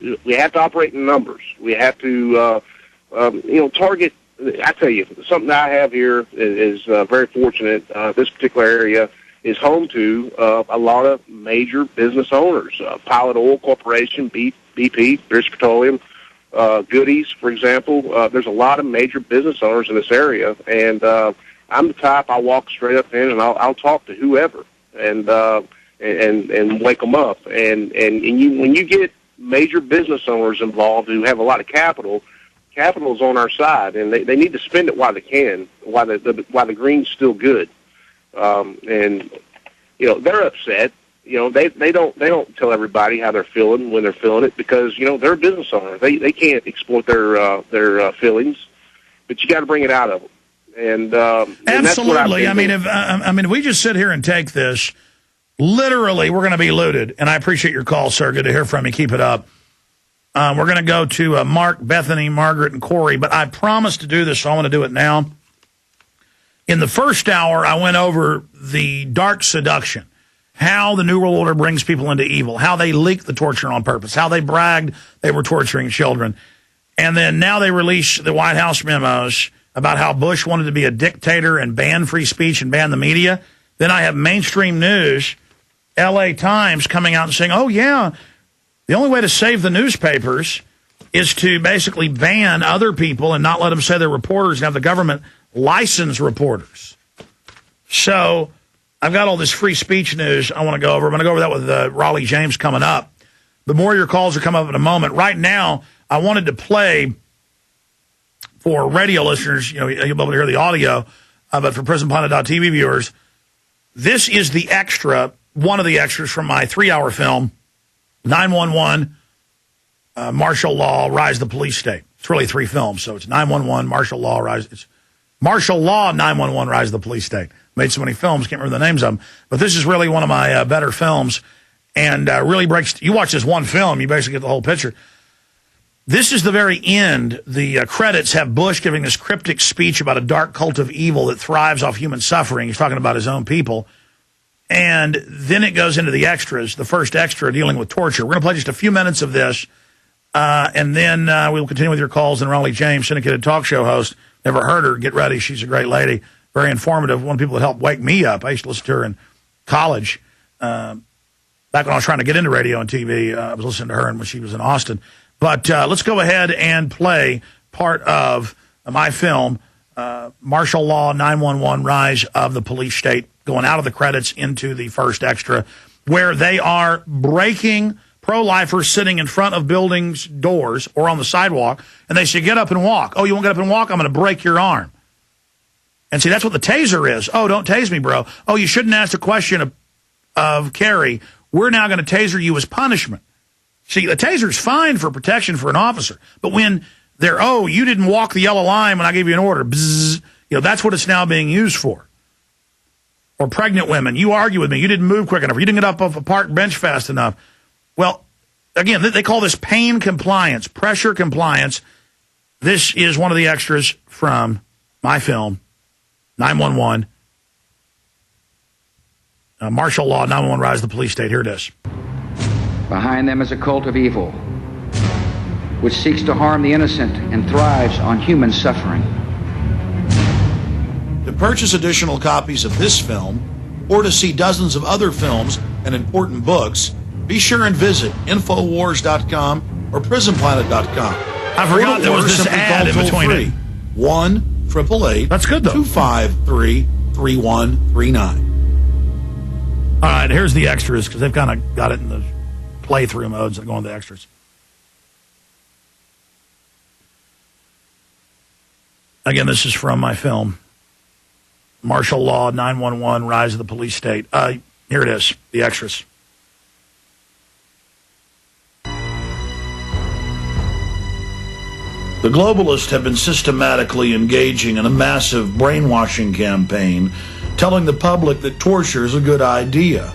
We have to operate in numbers. We have to, target. I tell you, something that I have here is very fortunate. This particular area is home to a lot of major business owners. Pilot Oil Corporation, BP, British Petroleum, Goodies, for example. There's a lot of major business owners in this area, and I'm the type, I'll walk straight up in and I'll talk to whoever and wake them up. And when you get major business owners involved who have a lot of capital is on our side, and they need to spend it while they can, while the green's still good. And they're upset. They don't tell everybody how they're feeling when they're feeling it, because they're a business owner. They can't exploit their feelings, but you got to bring it out of them. And absolutely. If we just sit here and take this, literally, we're going to be looted. And I appreciate your call, sir. Good to hear from you. Keep it up. We're going to go to Mark, Bethany, Margaret, and Corey, but I promised to do this, so I want to do it now. In the first hour, I went over the dark seduction, how the New World Order brings people into evil, how they leaked the torture on purpose, how they bragged they were torturing children. And then now they release the White House memos about how Bush wanted to be a dictator and ban free speech and ban the media. Then I have mainstream news, L.A. Times, coming out and saying, oh, yeah, the only way to save the newspapers is to basically ban other people and not let them say they're reporters and have the government license reporters. So I've got all this free speech news I want to go over. I'm going to go over that with Raleigh James coming up. The more your calls are coming up in a moment. Right now, I wanted to play for radio listeners, you'll be able to hear the audio, but for PrisonPilot.tv viewers, this is the extra, one of the extras from my 3-hour film, 911, Martial Law, Rise of the Police State. It's really 3 films, so it's 911, Martial Law, it's Martial Law, 911, Rise of the Police State. Made so many films, can't remember the names of them, but this is really one of my better films, and really breaks, you watch this one film, you basically get the whole picture. This is the very end. The credits have Bush giving this cryptic speech about a dark cult of evil that thrives off human suffering. He's talking about his own people. And then it goes into the extras, the first extra dealing with torture. We're going to play just a few minutes of this, and then we will continue with your calls. And Raleigh James, syndicated talk show host, never heard her. Get ready. She's a great lady, very informative, one of the people that helped wake me up. I used to listen to her in college. Back when I was trying to get into radio and TV, I was listening to her when she was in Austin. But let's go ahead and play part of my film, Martial Law, 911, Rise of the Police State, going out of the credits into the first extra, where they are breaking pro-lifers sitting in front of buildings' doors or on the sidewalk, and they say, get up and walk. Oh, you won't get up and walk? I'm going to break your arm. And see, that's what the taser is. Oh, don't tase me, bro. Oh, you shouldn't ask the question of Kerry. We're now going to taser you as punishment. See, the taser's fine for protection for an officer, but when they're, oh, you didn't walk the yellow line when I gave you an order, bzzz, that's what it's now being used for. Or pregnant women, you argue with me, you didn't move quick enough, you didn't get up off a park bench fast enough. Well, again, they call this pain compliance, pressure compliance. This is one of the extras from my film, 911, Martial Law, 911, Rise of the Police State. Here it is. Behind them is a cult of evil, which seeks to harm the innocent and thrives on human suffering. To purchase additional copies of this film, or to see dozens of other films and important books, be sure and visit Infowars.com or PrisonPilot.com. I forgot there was this ad in between it. 1-888-888. That's good, though. 253-3139. All right, here's the extras, because they've kind of got it in the playthrough modes and go on the extras. Again, this is from my film, Martial Law, 911, Rise of the Police State. Here it is, the extras. The globalists have been systematically engaging in a massive brainwashing campaign, telling the public that torture is a good idea.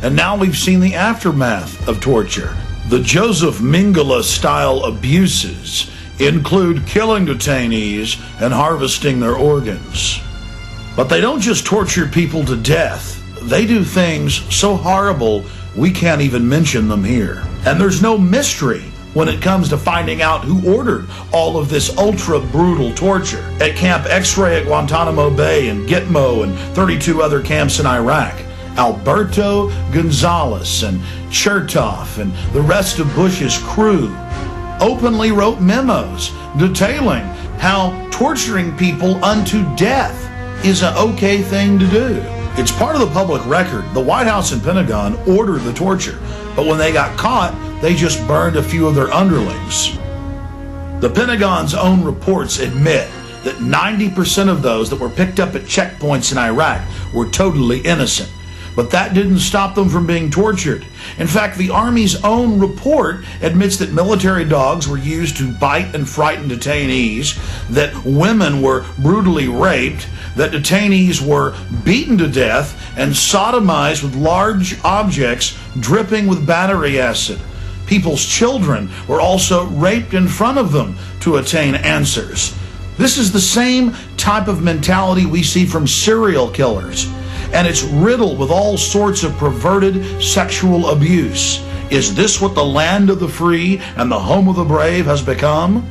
And now we've seen the aftermath of torture. The Joseph Mengele-style abuses include killing detainees and harvesting their organs. But they don't just torture people to death. They do things so horrible we can't even mention them here. And there's no mystery when it comes to finding out who ordered all of this ultra-brutal torture at Camp X-Ray at Guantanamo Bay and Gitmo and 32 other camps in Iraq. Alberto Gonzales and Chertoff and the rest of Bush's crew openly wrote memos detailing how torturing people unto death is an okay thing to do. It's part of the public record. The White House and Pentagon ordered the torture, but when they got caught, they just burned a few of their underlings. The Pentagon's own reports admit that 90% of those that were picked up at checkpoints in Iraq were totally innocent. But that didn't stop them from being tortured. In fact, the Army's own report admits that military dogs were used to bite and frighten detainees, that women were brutally raped, that detainees were beaten to death and sodomized with large objects dripping with battery acid. People's children were also raped in front of them to attain answers. This is the same type of mentality we see from serial killers, and it's riddled with all sorts of perverted sexual abuse. Is this what the land of the free and the home of the brave has become?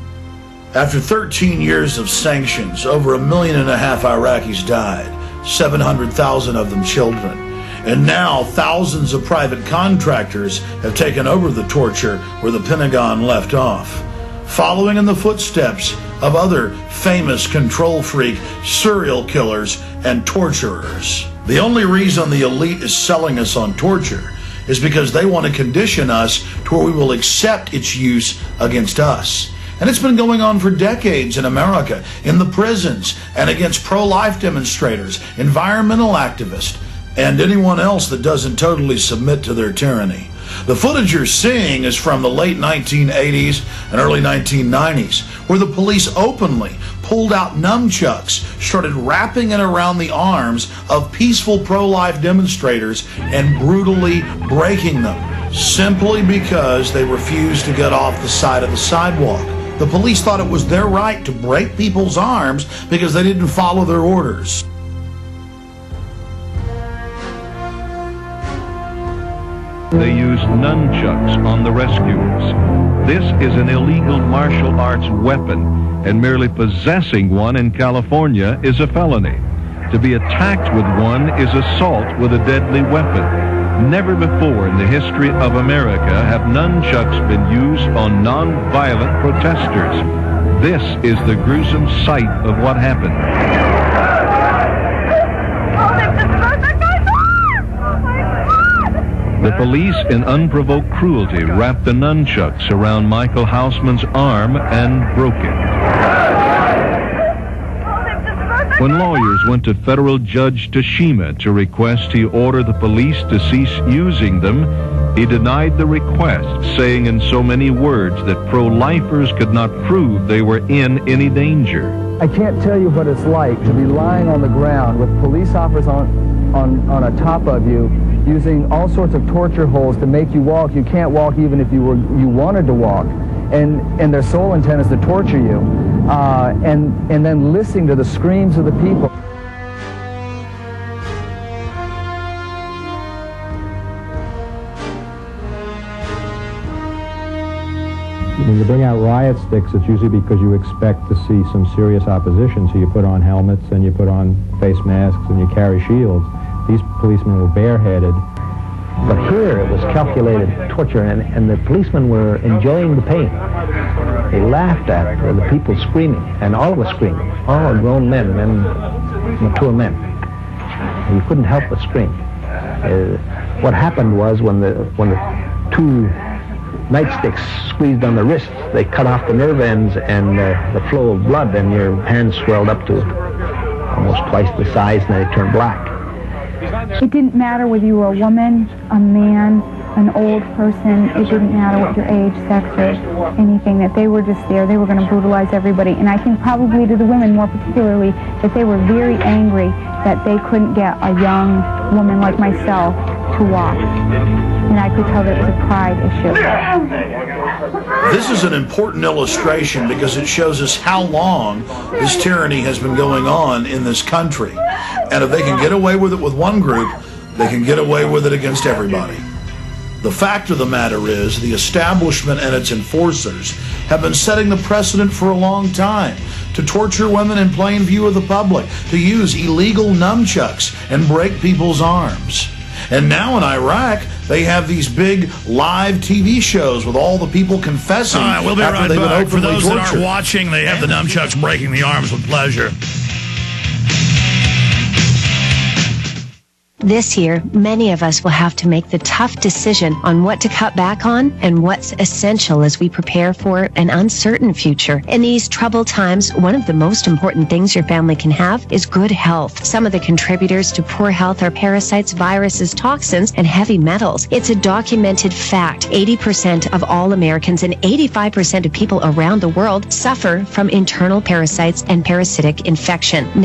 After 13 years of sanctions, over 1.5 million Iraqis died, 700,000 of them children. And now thousands of private contractors have taken over the torture where the Pentagon left off, following in the footsteps of other famous control freak serial killers and torturers. The only reason the elite is selling us on torture is because they want to condition us to where we will accept its use against us. And it's been going on for decades in America, in the prisons, and against pro-life demonstrators, environmental activists, and anyone else that doesn't totally submit to their tyranny. The footage you're seeing is from the late 1980s and early 1990s, where the police openly pulled out nunchucks, started wrapping it around the arms of peaceful pro-life demonstrators and brutally breaking them, simply because they refused to get off the side of the sidewalk. The police thought it was their right to break people's arms because they didn't follow their orders. They used nunchucks on the rescuers. This is an illegal martial arts weapon, and merely possessing one in California is a felony. To be attacked with one is assault with a deadly weapon. Never before in the history of America have nunchucks been used on non-violent protesters. This is the gruesome sight of what happened. The police, in unprovoked cruelty, wrapped the nunchucks around Michael Hausman's arm and broke it. When lawyers went to federal Judge Tashima to request he order the police to cease using them, he denied the request, saying in so many words that pro-lifers could not prove they were in any danger. I can't tell you what it's like to be lying on the ground with police officers on a top of you, using all sorts of torture holds to make you walk. You can't walk even if you wanted to walk, and their sole intent is to torture you, and then listening to the screams of the people. When you bring out riot sticks, it's usually because you expect to see some serious opposition, so you put on helmets and you put on face masks and you carry shields. These policemen were bareheaded. But here it was calculated torture, and the policemen were enjoying the pain. They laughed at the people screaming, and all of us screaming. All grown men, mature men. You couldn't help but scream. What happened was when the two nightsticks squeezed on the wrist, they cut off the nerve ends and the flow of blood, and your hands swelled up to almost twice the size, and they turned black. It didn't matter whether you were a woman, a man, an old person. It didn't matter what your age, sex, or anything, that they were just there. They were going to brutalize everybody. And I think probably to the women more particularly, that they were very angry that they couldn't get a young woman like myself to walk. And I could tell that it was a pride issue. This is an important illustration because it shows us how long this tyranny has been going on in this country. And if they can get away with it with one group, they can get away with it against everybody. The fact of the matter is the establishment and its enforcers have been setting the precedent for a long time to torture women in plain view of the public, to use illegal nunchucks and break people's arms. And now in Iraq, they have these big live TV shows with all the people confessing. All right, we'll be right back. For those that aren't watching, they have the nunchucks breaking the arms with pleasure. This year, many of us will have to make the tough decision on what to cut back on and what's essential as we prepare for an uncertain future. In these troubled times, one of the most important things your family can have is good health. Some of the contributors to poor health are parasites, viruses, toxins, and heavy metals. It's a documented fact. 80% of all Americans and 85% of people around the world suffer from internal parasites and parasitic infection.